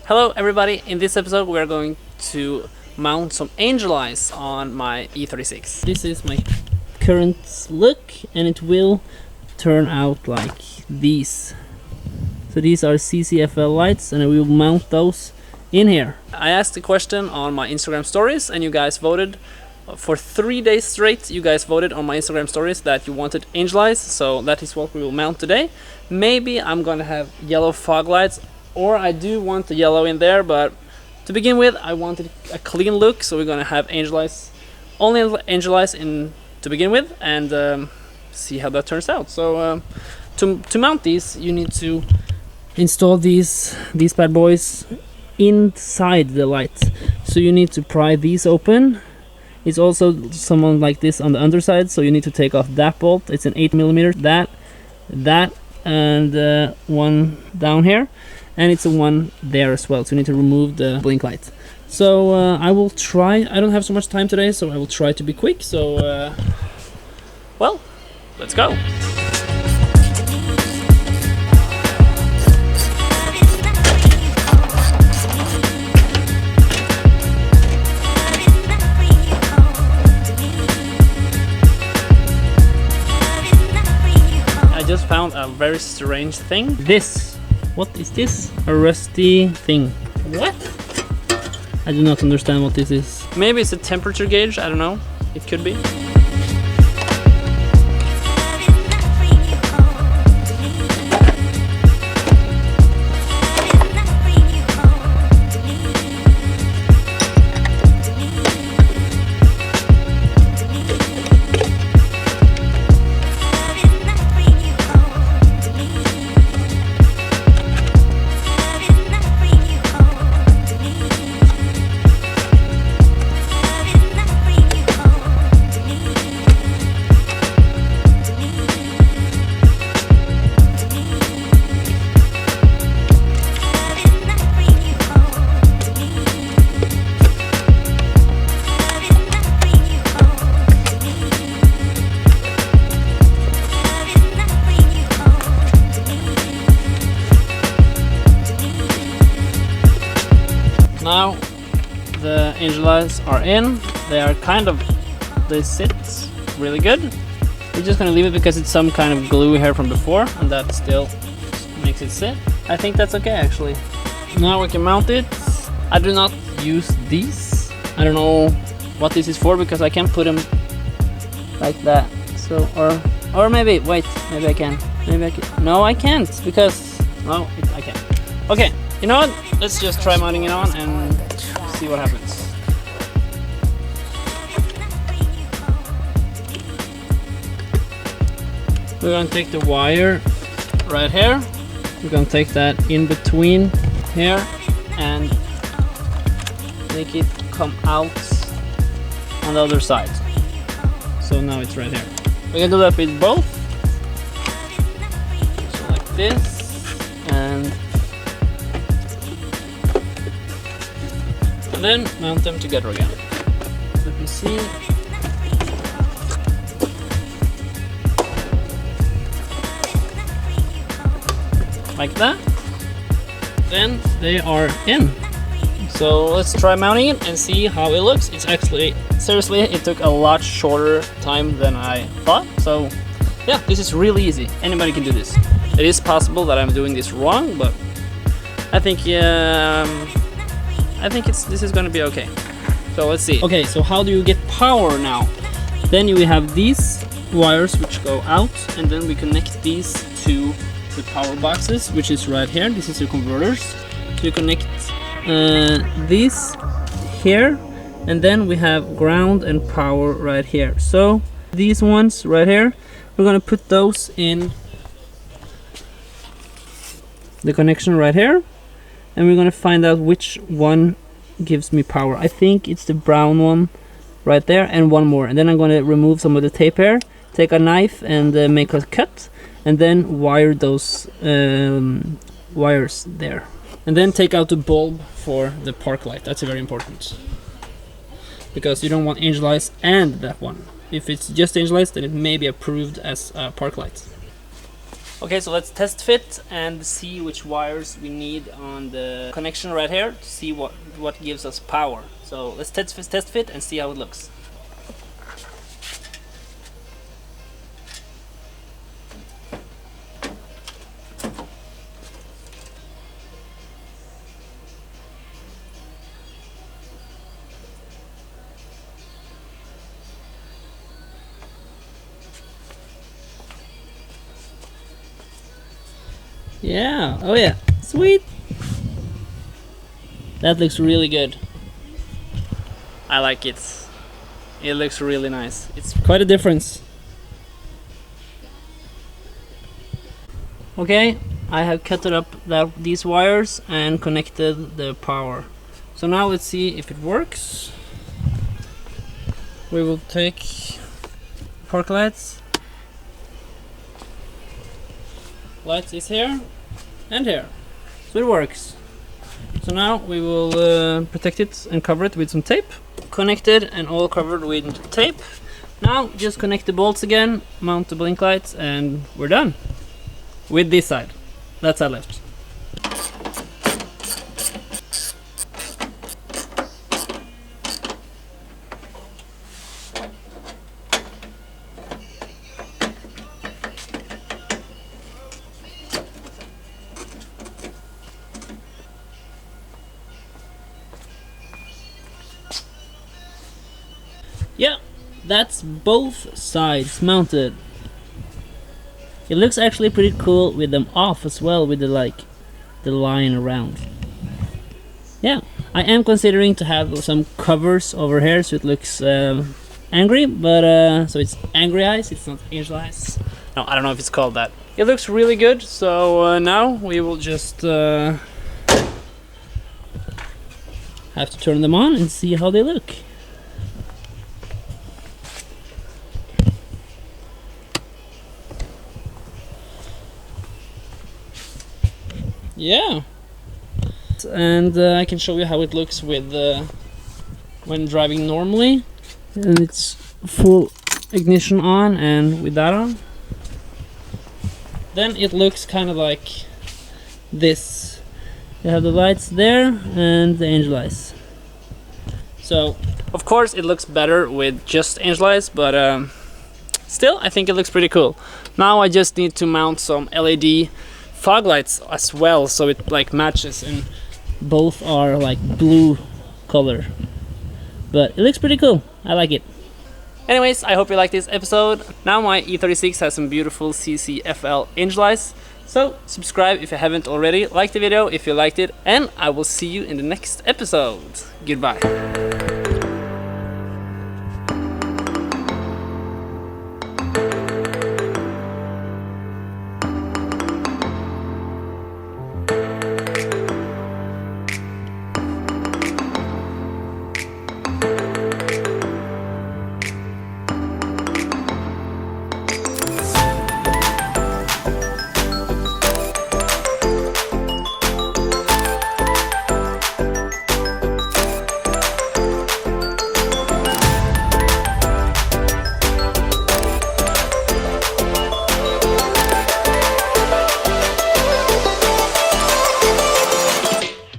Hello everybody, in this episode we are going to mount some angel eyes on my E36. This is my current look and it will turn out like these. So these are CCFL lights and I will mount those in here. I asked a question on my Instagram stories and you guys voted. For 3 days straight you guys voted on my Instagram stories that you wanted angel eyes, so that is what we will mount today. Maybe I'm gonna have yellow fog lights, or I do want the yellow in there, but to begin with I wanted a clean look, so we're gonna have angel eyes, only angel eyes in to begin with, and see how that turns out. So to mount these you need to install these bad boys inside the light. So you need to pry these open. It's also someone like this on the underside, so you need to take off that bolt. It's an 8mm, that and one down here, and it's a one there as well, so you need to remove the blink light. So I will try. I don't have so much time today, so I will try to be quick. So well, let's go. I just found a very strange thing. What is this? A rusty thing. What? I do not understand what this is. Maybe it's a temperature gauge, I don't know. It could be. Now the angel eyes are in. They sit really good. We're just gonna leave it because it's some kind of glue here from before, and that still makes it sit. I think that's okay actually. Now we can mount it. I do not use these. I don't know what this is for because I can't put them like that. So or maybe wait, maybe I can. Maybe I can. No, I can't because I can't. Okay. You know what? Let's just try mounting it on and see what happens. We're gonna take the wire right here. We're gonna take that in between here and make it come out on the other side. So now it's right here. We're gonna do that with both. So like this, and then mount them together again. Let me see. Like that. Then they are in. So let's try mounting it and see how it looks. It's actually, seriously, it took a lot shorter time than I thought. So yeah, this is really easy. Anybody can do this. It is possible that I'm doing this wrong, but I think this is gonna be okay. So let's see. Okay, so how do you get power now? Then you have these wires which go out, and then we connect these to the power boxes, which is right here. This is your converters. So you connect these here, and then we have ground and power right here. So these ones right here, we're gonna put those in the connection right here, and we're gonna find out which one gives me power. I think it's the brown one right there, and one more, and then I'm gonna remove some of the tape here, take a knife and make a cut, and then wire those wires there, and then take out the bulb for the park light. That's very important because you don't want angel eyes and that one. If it's just angel eyes, then it may be approved as park lights. Okay, so let's test fit and see which wires we need on the connection right here to see what gives us power. So let's test fit and see how it looks. Yeah, oh yeah, sweet. That looks really good. I like it. It looks really nice. It's quite a difference. Okay, I have cut it up these wires and connected the power. So now let's see if it works. We will take park lights. Lights is here and here, so it works. So now we will protect it and cover it with some tape. Connected and all covered with tape. Now just connect the bolts again, mount the blink lights, and we're done with this side. That side left. Yeah, that's both sides mounted. It looks actually pretty cool with them off as well, with the line around. Yeah, I am considering to have some covers over here so it looks angry, but so it's angry eyes, it's not angel eyes. No, I don't know if it's called that. It looks really good, so now we will just have to turn them on and see how they look. Yeah, and I can show you how it looks with when driving normally, and it's full ignition on and with that on. Then it looks kind of like this. You have the lights there and the angel eyes. So of course it looks better with just angel eyes, but still I think it looks pretty cool. Now I just need to mount some LED fog lights as well, so it like matches and both are like blue color, but it looks pretty cool. I like it. Anyways, I hope you liked this episode. Now my E36 has some beautiful CCFL angel eyes, so subscribe if you haven't already, like the video if you liked it, and I will see you in the next episode. Goodbye.